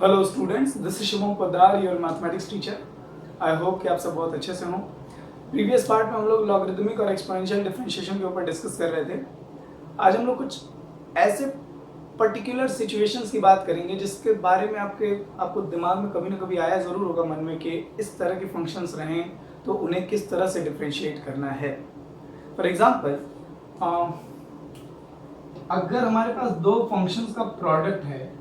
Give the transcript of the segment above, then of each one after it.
Hello students, this is Shubham Poddar, your mathematics teacher. I hope कि आप सब बहुत अच्छे से हों। प्रीवियस पार्ट में हम लोग लॉगरिदमिक और एक्सपोनेंशियल डिफरेंशिएशन के ऊपर डिस्कस कर रहे थे। आज हम लोग कुछ ऐसे पर्टिकुलर सिचुएशंस की बात करेंगे जिसके बारे में आपको दिमाग में कभी ना कभी आया ज़रूर होगा मन में कि इस तरह के फंक्शंस रहें तो उन्हें किस तरह से डिफरेंशिएट करना है। फॉर एग्जाम्पल, अगर हमारे पास दो फंक्शंस का प्रोडक्ट है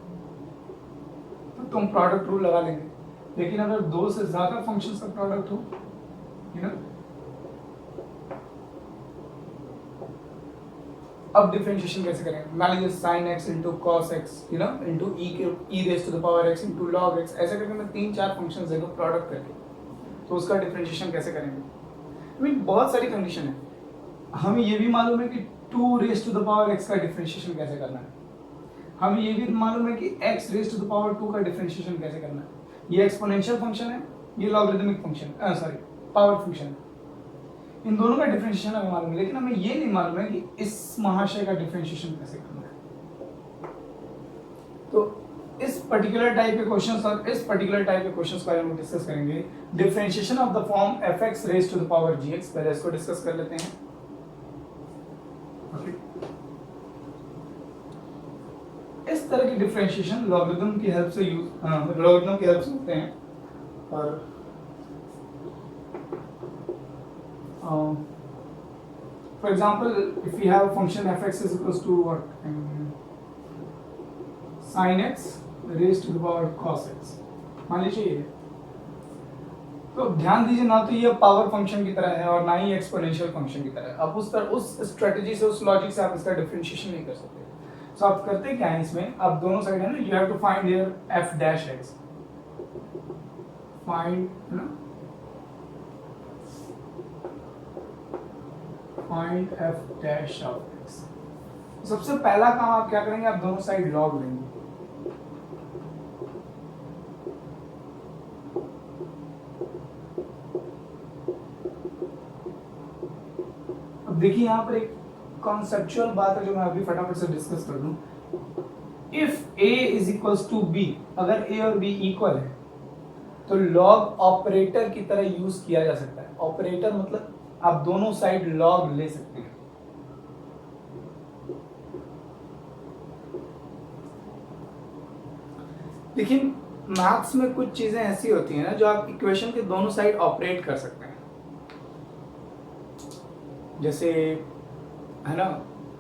तो हम प्रोडक्ट रूल लगा लेंगे, लेकिन अगर दो से ज्यादा फंक्शंस का प्रोडक्ट हो, अब डिफरेंशिएशन कैसे करेंगे? मान लीजिए sine x into cos x into e raise to the power x into log x, ऐसे करके मैं 3-4 फंक्शंस देगा प्रोडक्ट करके, तो उसका डिफरेंशिएशन कैसे करेंगे? बहुत सारी कंडीशन है। हमें ये भी मालूम है कि 2 raise to the power x का डिफरेंशिएशन कैसे करना है। हमें ये भी मालूम है कि x raise to the power 2 का डिफरेंशिएशन कैसे करना है। ये एक्सपोनेंशियल फंक्शन है, ये लॉगरिदमिक फंक्शन पावर फंक्शन है। इन दोनों का डिफरेंशिएशन हमें मालूम है, लेकिन हमें ये नहीं मालूम है कि इस महाशय का डिफरेंशिएशन कैसे करना है। तो इस पर्टिकुलर टाइप के क्वेश्चंस और इस पर्टिकुलर टाइप के क्वेश्चंस को हम डिस्कस करेंगे। Differentiation of the form fx raise to the power gx, पहले इसको डिस्कस कर लेते हैं। इस तरह की डिफरेंशिएशन लॉगरिथम की हेल्प से होते हैं। और for example, if we have function fx is equals to what, sin x raise to the power cos x, मान लीजिए। तो ध्यान दीजिए, ना तो ये पावर फंक्शन की तरह है और ना ही एक्सपोनेंशियल फंक्शन की तरह है। अब उस स्ट्रेटजी से, उस लॉजिक से आप इसका डिफरेंशिएशन नहीं कर सकते। तो आप करते क्या है इसमें, आप दोनों साइड है ना, you have to find here f dash x, find f dash of x। सबसे पहला काम आप क्या करेंगे, आप दोनों साइड लॉग लेंगे। अब देखिए यहाँ पर एक कॉन्सेप्चुअल बात है जो मैं अभी फटाफट से डिस्कस कर दूं। If a is equals to b, अगर a और b इक्वल है तो लॉग ऑपरेटर की तरह यूज किया जा सकता है। ऑपरेटर मतलब आप दोनों साइड लॉग ले सकते हैं। देखिए, मैथ्स में कुछ चीजें ऐसी होती हैं ना जो आप इक्वेशन के दोनों साइड ऑपरेट कर सकते हैं। जैसे है ना,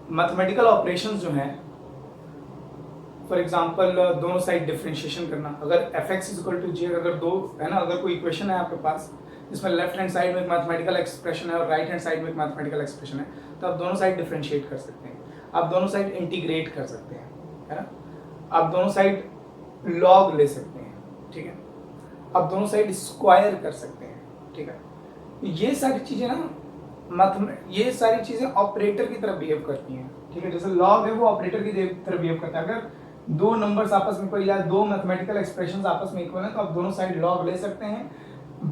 मैथमेटिकल ऑपरेशंस जो हैं, फॉर एग्जांपल दोनों साइड डिफरेंशिएशन करना। अगर fx is equal to g, अगर दो है ना, अगर कोई इक्वेशन है आपके पास जिसमें लेफ्ट हैंड साइड में एक मैथमेटिकल एक्सप्रेशन है और राइट हैंड साइड में एक मैथमेटिकल एक्सप्रेशन है, तो आप दोनों साइड डिफरेंशिएट कर सकते हैं, आप दोनों साइड इंटीग्रेट कर सकते हैं, है ना, आप दोनों साइड लॉग ले सकते हैं, ठीक है, आप दोनों साइड स्क्वायर कर सकते हैं, ठीक है। ये सारी चीजें ना, ये सारी चीजें ऑपरेटर की तरह बिहेव करती हैं, ठीक है। जैसे लॉग है वो ऑपरेटर की तरह बिहेव करता है। अगर दो नंबर्स आपस में कोई या दो मैथमेटिकल एक्सप्रेशंस आपस में इक्वल हैं तो आप दोनों साइड लॉग ले सकते हैं।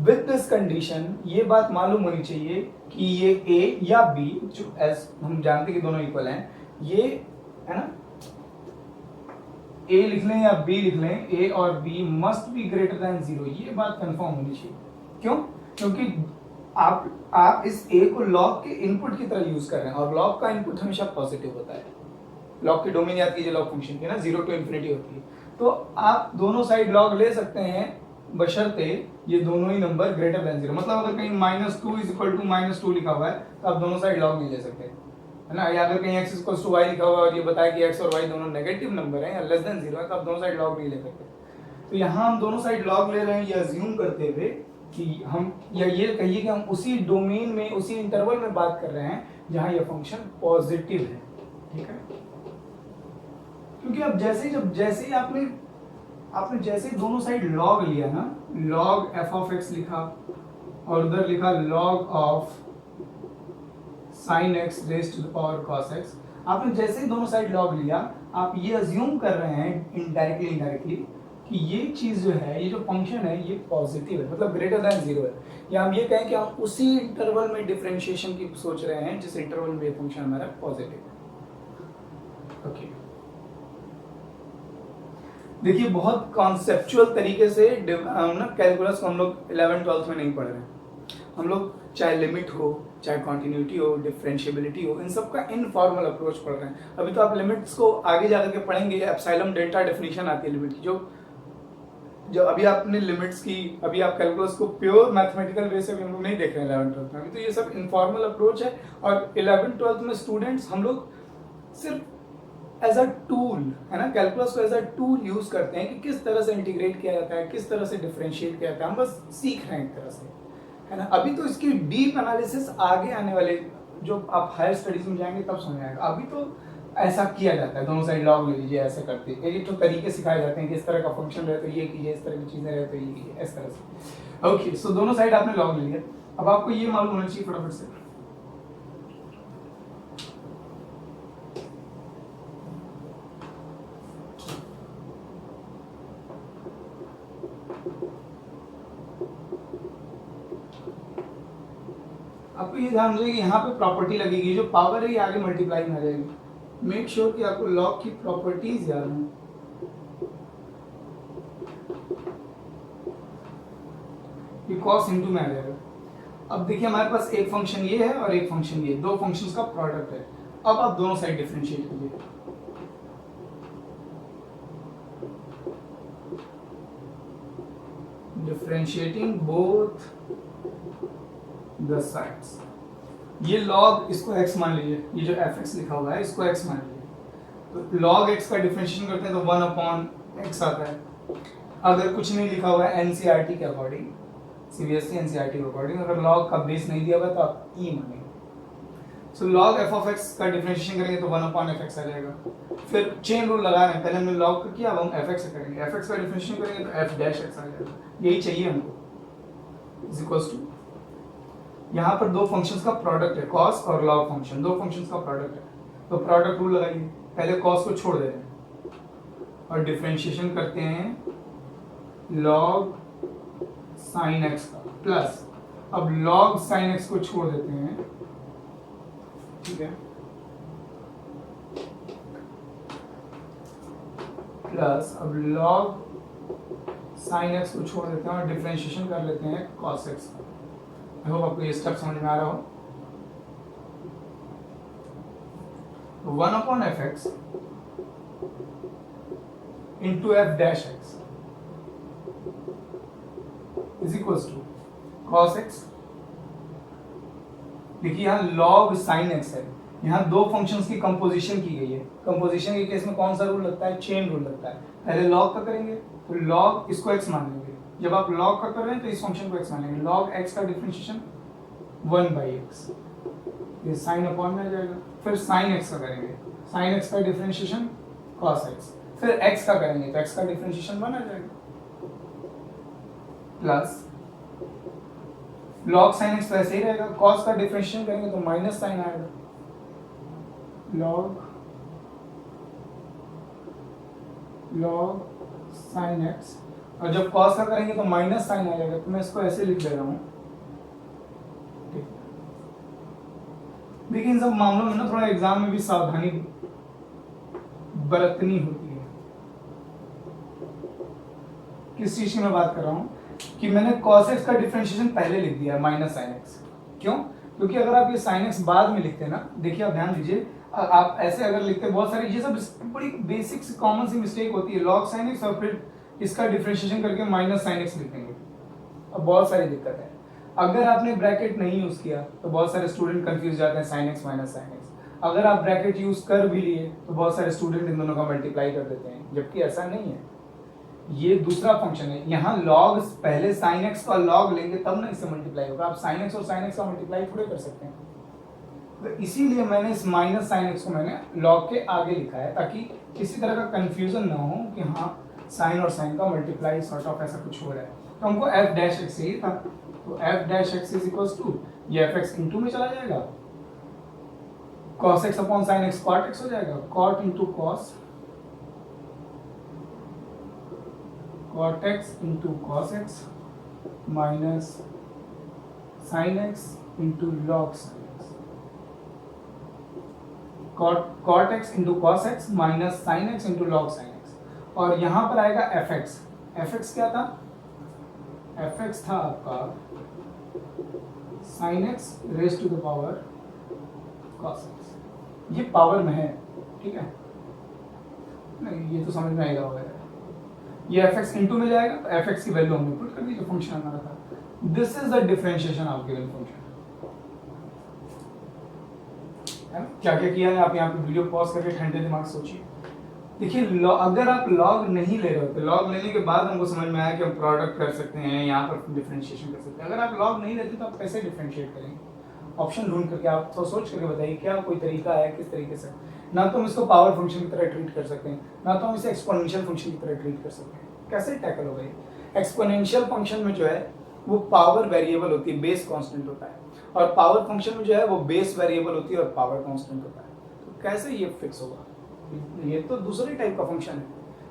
विद दिस कंडीशन ये बात मालूम होनी चाहिए कि ये a या b, जो एज हम जानते हैं कि दोनों इक्वल हैं, ये है ना, a लिख लें या b लिख लें, a और b must be greater than 0, ये बात कंफर्म होनी चाहिए। क्यों? क्योंकि आप इस a को लॉग के इनपुट की तरह यूज कर रहे हैं और लॉग का इनपुट हमेशा पॉजिटिव होता है। लॉग की डोमेन याद कीजिए, लॉग फंक्शन की ना 0 टू इन्फिनिटी होती है। तो आप दोनों साइड लॉग ले सकते हैं बशर्ते ये दोनों ही नंबर ग्रेटर देन 0। मतलब अगर कहीं -2 इज इक्वल टू -2 लिखा हुआ है तो आप दोनों साइड लॉग नहीं ले सकते, है ना। या अगर कहीं x इक्वल टू y लिखा हुआ है और ये बताया कि x और y दोनों नेगेटिव नंबर हैं या लेस देन 0 है, तो आप दोनों साइड लॉग नहीं ले सकते। तो यहाँ हम दोनों साइड लॉग ले रहे हैं, ये अज्यूम करते हुए कि हम, या ये कहिए कि हम उसी डोमेन में, उसी इंटरवल में बात कर रहे हैं जहां ये फंक्शन पॉजिटिव है, ठीक है। क्योंकि अब जैसे ही आपने जैसे ही दोनों साइड लॉग लिया ना, लॉग f ऑफ x लिखा और उधर लिखा log of sin x raise to the power cos x, आपने जैसे ही दोनों साइड लॉग लिया, आप ये अज्यूम कर रहे हैं इनडायरेक्टली कि ये चीज जो है, ये जो फंक्शन है, ये पॉजिटिव है, मतलब ग्रेटर देन 0 है। या हम ये कहें कि हम उसी इंटरवल में डिफरेंशिएशन की सोच रहे हैं जिस इंटरवल में ये फंक्शन हमारा पॉजिटिव है, ओके। देखिए बहुत कॉन्सेप्चुअल तरीके से ना कैलकुलस को हम लोग 11th-12th में नहीं पढ़ रहे हैं। हम लोग चाहे लिमिट हो, चाहे कॉन्टिन्यूटी हो, डिफरेंशिएबिलिटी हो, इन सब का इनफॉर्मल अप्रोच पढ़ रहे हैं। अभी तो आप लिमिट्स को आगे जाकर के पढ़ेंगे, एप्सिलॉन डेल्टा डेफिनेशन आती है लिमिट की, जो जो अभी आपने लिमिट्स की, अभी आप कैलकुलस को प्योर मैथमेटिकल वे से भी हम लोग नहीं देख रहे हैं 11th-12th में। अभी तो ये सब इनफॉर्मल अप्रोच है, और 11th-12th में स्टूडेंट्स हम लोग सिर्फ एज अ टूल, है ना, कैलकुलस को एज अ टूल यूज करते हैं कि किस तरह से इंटीग्रेट किया जाता है, किस तरह से डिफरेंशिएट किया जाता है, हम बस सीख रहे हैं एक तरह से, है ना। अभी तो इसकी डीप एनालिसिस आगे आने वाले, जो आप हायर स्टडीज में जाएंगे तब समझ आएगा। अभी तो ऐसा किया जाता है, दोनों साइड लॉग ले लीजिए, ऐसे करते हैं, ये तो तरीके सिखाए जाते हैं कि इस तरह का फंक्शन रहे तो ये कीजिए, इस तरह की चीजें रहे तो ये कीजिए, इस तरह से। ओके, सो दोनों साइड आपने लॉग ले लिया। अब आपको ये मालूम होना चाहिए फटाफट से, आपको ये ध्यान रखिए कि यहाँ पे प्रॉपर्टी लगेगी, जो पावर है ये आगे मल्टीप्लाई में आ जाएगी। मेक श्योर कि आपको लॉग की प्रॉपर्टीज याद हो। ये कॉस इनटू में आ जाएगा। अब देखिए हमारे पास एक फंक्शन ये है और एक फंक्शन ये, दो फंक्शंस का प्रोडक्ट है। अब आप दोनों साइड डिफरेंशिएट कीजिए। Differentiating both the sides. ये log, इसको x मान लीजिए, ये जो fx लिखा हुआ है इसको x मान लीजिए। तो log x का डिफरेंशिएशन करते हैं तो 1/x आता है। अगर कुछ नहीं लिखा हुआ है एनसीईआरटी के अकॉर्डिंग, सीबीएसई एनसीईआरटी के अकॉर्डिंग, अगर log का बेस नहीं दिया हुआ तो आप e मानेंगे। सो log f of x का डिफरेंशिएशन करेंगे तो 1/fx आ जाएगा। फिर चेन रूल लगा रहे हैं, पहले हमने log का किया, अब हम fx से करेंगे, fx का डिफरेंशिएशन करेंगे तो f डैश x आ जाएगा। यही चाहिए हमको, इज इक्वल्स टू, यहाँ पर दो फंक्शंस का प्रोडक्ट है, कॉस और लॉग फंक्शन, दो फंक्शंस का प्रोडक्ट है, तो प्रोडक्ट रूल लगाइए। पहले कॉस को छोड़ दे रहे हैं और डिफरेंशिएशन करते हैं लॉग साइन एक्स का, प्लस अब लॉग साइन एक्स को छोड़ देते हैं, ठीक है, प्लस अब लॉग साइन एक्स को छोड़ देते हैं और डिफरेंशिएशन कर लेते हैं कॉस एक्स का। आई होप आपको ये स्टेप समझ में आ रहा हो। 1/fx into f dash x is equals to cos x। देखिए यहाँ log sin x है, यहाँ दो फंक्शंस की कंपोजिशन की गई है। कंपोजिशन के केस में कौन सा रूल लगता है? चेन रूल लगता है। पहले log का करेंगे तो log इसको x मान लेंगे, जब आप log का कर रहे हैं तो इस फंक्शन को x मान लेंगे। log x का डिफरेंशिएशन 1/x, ये साइन अपॉन में आ जाएगा। फिर साइन x का करेंगे, साइन x का डिफरेंशिएशन cos x, फिर x का करेंगे तो x का डिफरेंशिएशन 1 आ जाएगा, प्लस log sin x तो ऐसे ही रहेगा, cos का डिफरेंशिएशन करेंगे तो माइनस साइन आएगा, log sin x, और जब cos का करेंगे तो माइनस साइन आ जाएगा। तो मैं इसको ऐसे लिख दे रहा हूँ। देखिए इन सब मामलों में ना थोड़ा एग्जाम में भी सावधानी बरतनी होती है। किस चीज की मैं बात कर रहा हूँ कि मैंने cos x का डिफरेंशिएशन पहले लिख दिया माइनस साइन x। क्यों? क्योंकि अगर आप ये साइन x बाद में लिखते हैं ना, देखिए आप ध्यान दीजिए, आप ऐसे अगर लिखते हैं, बहुत सारी ये सब बड़ी बेसिक कॉमन सी मिस्टेक होती है, log sin x और फिर इसका डिफरेंशिएशन करके माइनस साइन x लिखेंगे। अब बहुत सारी दिक्कत है। अगर आपने ब्रैकेट नहीं यूज किया तो बहुत सारे स्टूडेंट कंफ्यूज जाते हैं sine x minus sine x। अगर आप ब्रैकेट यूज कर भी लिए तो बहुत सारे स्टूडेंट इन दोनों का मल्टीप्लाई कर देते हैं, जबकि ऐसा नहीं है। ये दूसरा फंक्शन है, यहाँ log पहले sin x का log लेंगे तब ना इससे मल्टीप्लाई होगा। आप sin x और sin x का मल्टीप्लाई थोड़े कर सकते हैं। तो इसीलिए मैंने इस माइनस साइन x को मैंने log के आगे लिखा है, ताकि किसी तरह का कंफ्यूजन ना हो कि हाँ साइन और साइन का मल्टीप्लाई सॉर्ट ऑफ ऐसा कुछ हो रहा है। तो हमको f डैश x चाहिए था, तो f dash x is equals to, ये fx इनटू में चला जाएगा, cos x upon sin x cot x हो जाएगा, cot into cos, cot x into cos x minus sin x into log sin x, cot x into cos x minus sin x into log sin x। और यहाँ पर आएगा F x. F x क्या था? F x था आपका sine x raise to the power cos x. ये power में है, ठीक है, नहीं ये तो समझ में आएगा वगैरह। ये एफ एक्स इंटू में जाएगा तो एफ एक्स की वैल्यू हमने पुट कर दी जो फंक्शन हमारा था। This is the differentiation of given function. क्या क्या किया है आप यहाँ पे वीडियो पॉज करके ठंडे दिमाग सोचिए। देखिए अगर आप लॉग नहीं ले रहे हो तो लॉग लेने के बाद हमको समझ में आया कि हम प्रोडक्ट कर सकते हैं, यहाँ पर डिफरेंशिएशन कर सकते हैं। अगर आप लॉग नहीं लेते तो आप कैसे डिफरेंशिएट करेंगे? ऑप्शन ढूंढ करके आप तो सोच करके बताइए क्या कोई तरीका है किस तरीके से। ना तो हम इसको पावर फंक्शन की तरह ट्रीट कर सकते हैं, ना तो हम इसे एक्सपोनेंशियल फंक्शन की तरह ट्रीट कर सकते हैं। कैसे टैकल होगा ये? एक्सपोनेंशियल फंक्शन में जो है वो पावर वेरिएबल होती है, बेस कांस्टेंट होता है, और पावर फंक्शन में जो है वो बेस वेरिएबल होती है और पावर कांस्टेंट होता है। तो कैसे ये फिक्स होगा? ये तो दूसरे टाइप का फंक्शन है,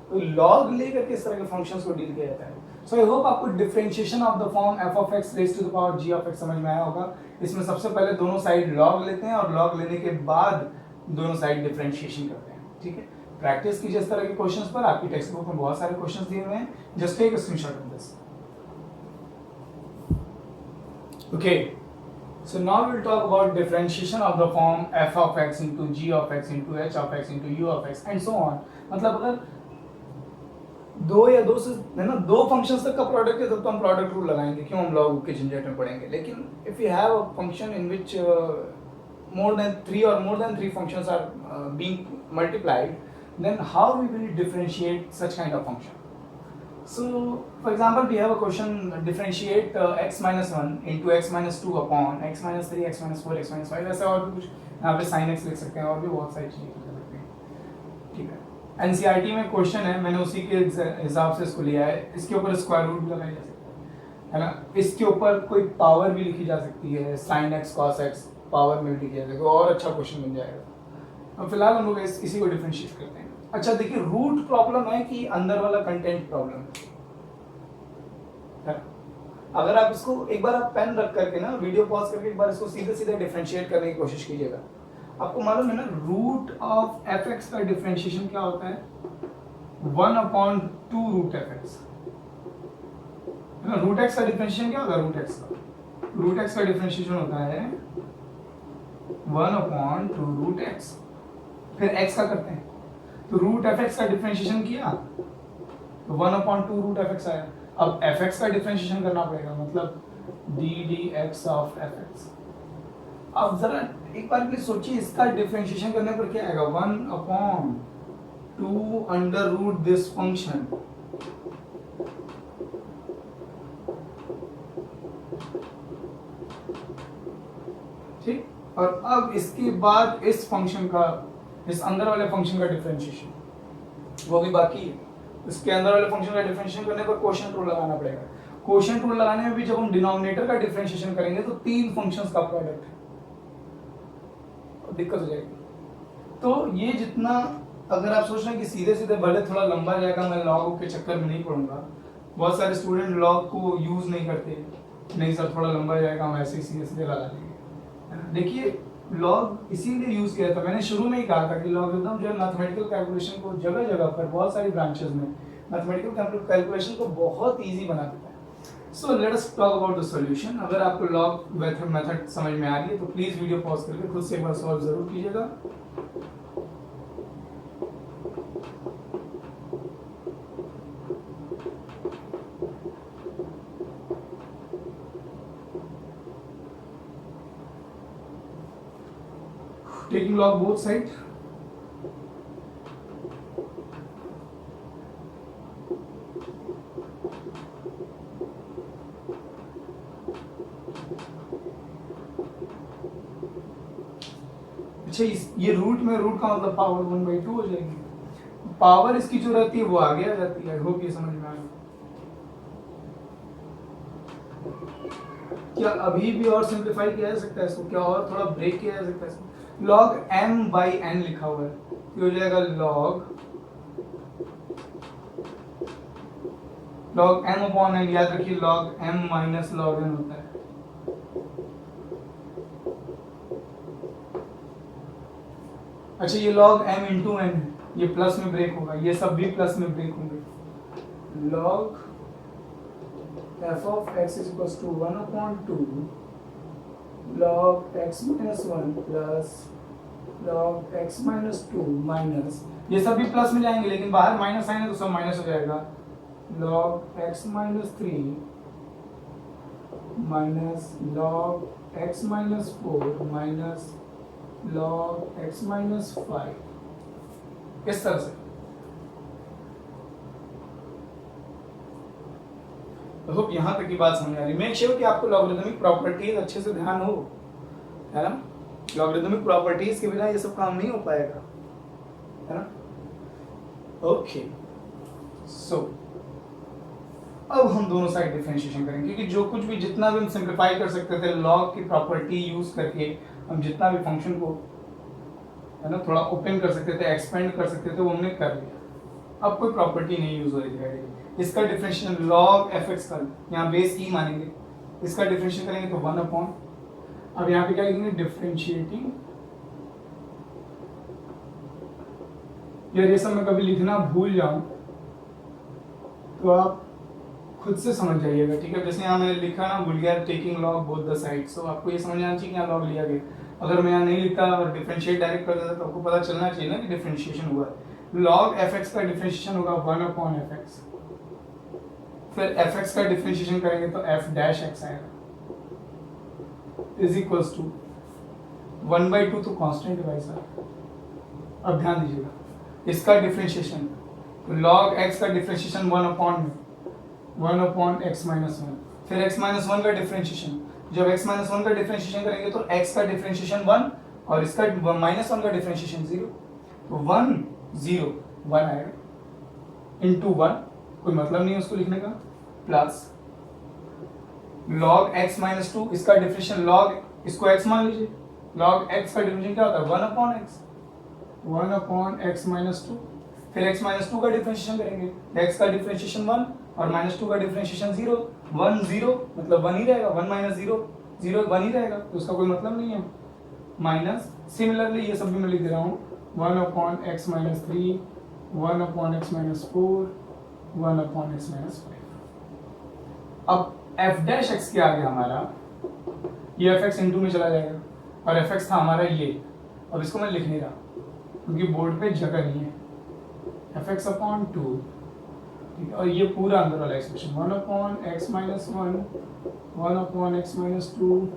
तो लॉग लेकर किस तरह के फंक्शंस को डील किया जाता है। सो आई होप आपको differentiation of the form f of x raise to the power g of x समझ में आया होगा। इसमें सबसे पहले दोनों साइड लॉग लेते हैं और लॉग लेने के बाद दोनों साइड डिफरेंशिएशन करते हैं, ठीक है। प्रैक्टिस कीजिए इस तरह के क्वेश्चंस पर, आपकी टेक्स्ट बुक में बहुत सारे क्वेश्चंस दिए हुए हैं, just take a screenshot of this. Okay, so now we'll talk about differentiation of the form f of x into g of x into h of x into u of x and so on। मतलब अगर दो या दो से है ना दो functions तक का प्रोडक्ट है तब तो हम प्रोडक्ट रूल लगाएंगे, क्यों हम लॉग के झंझट में पड़ेंगे। लेकिन if you have a function in which more than three functions are being multiplied, then how we will differentiate such kind of function? So for example we have a question, differentiate x minus 1 into x minus 2 upon x minus 3 x minus 4 x minus 5, ऐसा और भी कुछ यहाँ पे sin x लिख सकते हैं और भी बहुत सारी चीजें लिख सकते हैं, ठीक है। NCERT में क्वेश्चन है, मैंने उसी के हिसाब से इसको लिया है। इसके ऊपर स्क्वायर रूट भी लगाया जा सकता है ना, इसके ऊपर कोई पावर भी लिखी जा सकती है, sin x cos x power में भी लिखा जाएगा, और अच्छा क्वेश्चन बन जाएगा। अब फिलहाल हम लोग इसी को डिफरेंशिएट करते हैं। अच्छा देखिए, रूट प्रॉब्लम है कि अंदर वाला कंटेंट प्रॉब्लम है। अगर आप इसको एक बार आप पेन रख करके ना वीडियो पॉज करके एक बार इसको सीधे सीधे डिफरेंशिएट करने की कोशिश कीजिएगा। आपको मालूम है ना रूट ऑफ एफ एक्स का डिफरेंशिएशन क्या होता है? 1/2 root f x. Root x का डिफरेंशिएशन क्या होता है? रूट एक्स का डिफरेंशिएशन होता है 1/2 रूट एक्स। फिर एक्स का करते हैं तो रूट एफ एक्स का डिफरेंशिएशन किया तो 1/2 रूट एफ एक्स आया। अब एफ एक्स का डिफरेंशिएशन करना पड़ेगा, मतलब D D x of f x. अब जरा एक बार प्लीज सोचिए, इसका डिफरेंशिएशन करने पर क्या आएगा? 1/2 अंडर रूट दिस फंक्शन। ठीक, और अब इसके बाद इस फंक्शन का, इस अंदर वाले फंक्शन का डिफरेंशिएशन वो भी बाकी है। इसके अंदर वाले फंक्शन का डिफरेंशिएशन करने पर क्वोशिएंट रूल लगाना पड़ेगा। क्वोशिएंट रूल लगाने में भी जब हम डिनोमिनेटर का डिफरेंशिएशन करेंगे तो 3 फंक्शंस का प्रोडक्ट है, दिक्कत हो जाएगी। तो ये जितना अगर आप सोच रहे हैं कि सीधे सीधे भले थोड़ा लंबा जाएगा, मैं लॉग के चक्कर में नहीं पड़ूंगा। बहुत सारे स्टूडेंट लॉग को यूज नहीं करते, नहीं सर थोड़ा लंबा जाएगा, हम ऐसे ही सीधे सीधे लगा लेंगे। देखिए लॉग इसीलिए यूज किया था, मैंने शुरू में ही कहा था कि लॉगरिथम जो है मैथमेटिकल कैलकुलेशन को जगह जगह पर बहुत सारी ब्रांचेस में मैथमेटिकल कैलकुलेशन को बहुत इजी बना देता है। So let us talk about the solution. अगर आपको लॉग मेथड समझ में आ रही है तो प्लीज वीडियो पॉज करके खुद से एक बार सॉल्व जरूर कीजिएगा। Taking log both sides, अच्छा ये रूट में रूट का मतलब पावर 1/2 हो जाएगी। पावर इसकी जो रहती है वो आगे आ जाती है। होप ये समझ में आया। क्या अभी भी और सिंप्लीफाई किया जा सकता है इसको? क्या और थोड़ा ब्रेक किया जा सकता है इसको? log m/n लिखा हुआ है, ये हो जाएगा log m/n। याद रखिए log m minus log n होता है। अच्छा ये log m into n है, ये प्लस में ब्रेक होगा, ये सब भी प्लस में ब्रेक होंगे। Log f of x is equal to 1/2 log x minus 1 plus log x minus 2 minus, ये सब भी प्लस में जाएंगे लेकिन बाहर माइनस आएंगे तो सब माइनस हो जाएगा। log x minus 3 minus log x minus 4 minus log x minus 5, इस तरह से। होप यहाँ तक की बात समझ आ रही। मेक श्योर कि आपको लॉगरिथमिक प्रॉपर्टीज अच्छे से ध्यान हो, है ना। लॉगरिथमिक प्रॉपर्टीज के बिना ये सब काम नहीं हो पाएगा, है ना। ओके, सो अब हम दोनों साइड डिफरेंशिएशन करेंगे, क्योंकि जो कुछ भी जितना भी हम सिंप्लीफाई कर सकते थे लॉग की प्रॉपर्टी यूज करके, हम जितना भी फंक्शन को, है ना, थोड़ा ओपन कर सकते थे, एक्सपेंड कर सकते थे, वो हमने कर लिया। अब कोई प्रॉपर्टी नहीं यूज हो रही है। इसका डिफरेंशिएशन log fx का, यहाँ बेस ई मानेंगे, इसका डिफरेंशिएशन करेंगे तो 1/, अब यहाँ पे क्या लिखेंगे, डिफरेंशिएटिंग। यार ये सब मैं कभी लिखना भूल जाऊं तो आप खुद से समझ जाइएगा, ठीक है। जैसे यहाँ मैंने लिखा ना, भूल गया, taking log both the sides, तो आपको ये समझ आना चाहिए कि यहाँ log लिया गया। अगर मैं यहाँ नहीं लिखता और डिफरेंशिएट डायरेक्ट कर देता तो आपको पता चलना चाहिए ना कि डिफरेंशिएशन हुआ है। log fx का डिफरेंशिएशन होगा 1/fx, फिर fx का डिफरेंशिएशन करेंगे तो f डैश x आएगा, इज इक्वल्स टू 1/2, तो कांस्टेंट है भाई साहब। अब ध्यान दीजिएगा, इसका डिफरेंशिएशन log x का डिफरेंशिएशन 1/x minus 1, फिर x minus 1 का डिफरेंशिएशन, जब x minus 1 का डिफरेंशिएशन करेंगे तो x का डिफरेंशिएशन 1 और इसका -1 का डिफरेंशिएशन 0, तो 1 0 1 आएगा इंटू 1, कोई मतलब नहीं है उसको लिखने का, प्लस log x minus 2, इसका डिफरेंशिएशन log, इसको x मान लीजिए, log x का डिफरेंशिएशन क्या होता है 1/x minus 2, फिर x minus 2 का डिफरेंशिएशन करेंगे, x का डिफरेंशिएशन 1 और -2 का डिफरेंशिएशन 0, 1 0 मतलब 1 ही रहेगा, 1 minus 0 0 1 ही रहेगा, तो उसका कोई मतलब नहीं है। माइनस सिमिलरली ये सब भी मैं लिख दे रहा हूँ, 1/x minus 3, 1/x minus 4, 1/x minus 5। अब f डैश x क्या आ गया हमारा, ये fx इंटू में चला जाएगा और fx था हमारा ये, अब इसको मैं लिख नहीं रहा क्योंकि बोर्ड पे जगह नहीं है, fx/2, ठीक है, और ये पूरा अंदर वाला expression 1/x minus 1, 1/x minus 2,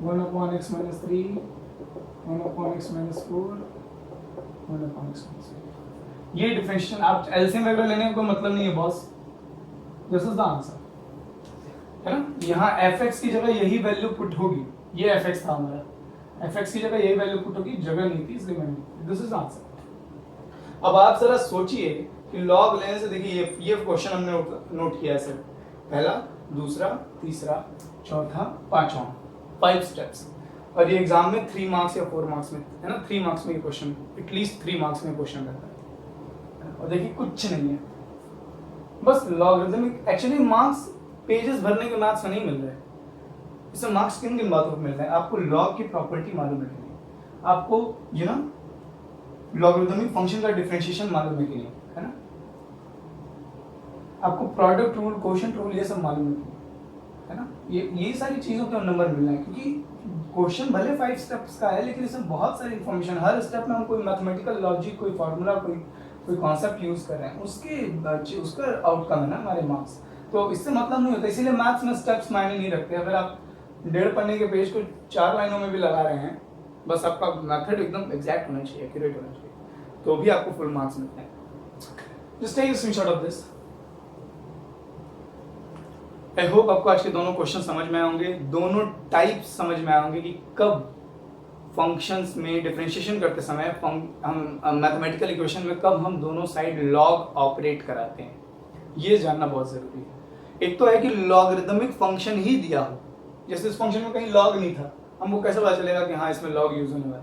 1/x minus 3, 1/x minus 4, 1/x minus 5। ये डिफरेंशिएशन, आप एलसीएम वगैरह लेने का कोई मतलब नहीं है boss, this is the answer, है ना। यहाँ fx की जगह यही वैल्यू पुट होगी, ये fx था हमारा, fx की जगह यही वैल्यू पुट होगी, जगह नहीं थी इसलिए मैंने, दिस इज आंसर। अब आप जरा सोचिए कि लॉग लेने से, देखिए ये क्वेश्चन हमने नोट किया है सर, पहला, दूसरा, तीसरा, चौथा, पांचवा, 5 स्टेप्स, और ये एग्जाम में 3 मार्क्स या 4 मार्क्स में, है ना, 3 मार्क्स में ये क्वेश्चन, एटलीस्ट 3 मार्क्स में क्वेश्चन रहता है। और देखिए कुछ नहीं है, बस लॉगरिथमिक, एक्चुअली मार्क्स पेजेस भरने के मैथ्स में नहीं मिल रहे हैं, इससे मार्क्स किन किन बातों पर मिल रहे हैं, आपको लॉग की प्रॉपर्टी मालूम है कि नहीं, आपको यू नो लॉगरिथमिक फंक्शन का डिफरेंशिएशन मालूम है कि नहीं, है ना, आपको प्रोडक्ट रूल, क्वोशिएंट रूल, ये सब मालूम है ना, ये सारी चीजों के नंबर मिल रहे हैं, क्योंकि क्वेश्चन भले 5 स्टेप्स का है लेकिन इसमें बहुत सारी इंफॉर्मेशन, हर स्टेप में हम कोई मैथमेटिकल लॉजिक, कोई फार्मूला, कोई कॉन्सेप्ट यूज कर रहे हैं, उसका आउटकम है ना हमारे मार्क्स, तो इससे मतलब नहीं होता, इसीलिए मैथ्स में स्टेप्स मायने नहीं रखते। अगर आप 1.5 पन्ने के पेज को 4 लाइनों में भी लगा रहे हैं, बस आपका मेथड एकदम एग्जैक्ट होना चाहिए, एक्यूरेट होना चाहिए, तो भी आपको फुल मार्क्स मिलते हैं। Just take a screenshot of this. I hope आपको आज के दोनों क्वेश्चन समझ में आए होंगे, दोनों टाइप्स समझ में आए होंगे कि कब फंक्शंस में डिफरेंशिएशन करते समय हम मैथमेटिकल इक्वेशन में कब हम दोनों साइड लॉग ऑपरेट कराते हैं, ये जानना बहुत जरूरी है। एक तो है कि लॉगरिथमिक फंक्शन ही दिया हो, जैसे इस फंक्शन में कहीं लॉग नहीं था, हमको कैसे पता चलेगा कि हाँ इसमें लॉग यूज होने वाला है।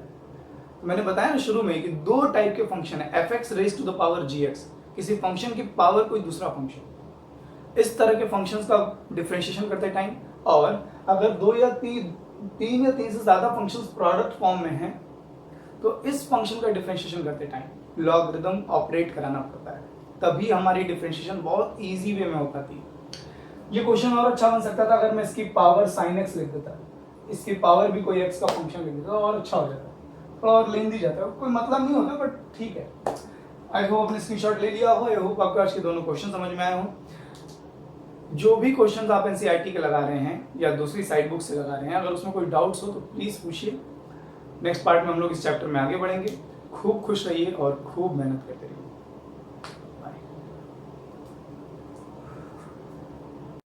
तो मैंने बताया ना शुरू में कि 2 टाइप के फंक्शन है, fx raise to the power gx, किसी फंक्शन की पावर कोई दूसरा फंक्शन, इस तरह के फंक्शंस का डिफरेंशिएशन करते टाइम, और अगर 2 या 3 से ज्यादा फंक्शंस प्रोडक्ट फॉर्म में हैं तो इस फंक्शन का डिफरेंशिएशन करते टाइम लॉगरिदम ऑपरेट कराना पड़ता है, तभी हमारी डिफरेंशिएशन बहुत ईजी वे में हो पाती है। ये क्वेश्चन और अच्छा बन सकता था अगर मैं इसकी पावर साइन एक्स लिख देता, इसकी पावर भी कोई एक्स का फंक्शन लिख देता और अच्छा हो जाता, थोड़ा और लेंदी जाता है, कोई मतलब नहीं होता, बट ठीक है। आई होप आपने स्क्रीनशॉट ले लिया हो। आई होप आपको आज के दोनों क्वेश्चन समझ में आए हो। जो भी क्वेश्चंस आप एनसीईआरटी के लगा रहे हैं या दूसरी साइड बुक से लगा रहे हैं, अगर उसमें कोई डाउट्स हो तो प्लीज़ पूछिए। नेक्स्ट पार्ट में हम लोग इस चैप्टर में आगे बढ़ेंगे। खूब खुश रहिए और खूब मेहनत करते रहिए।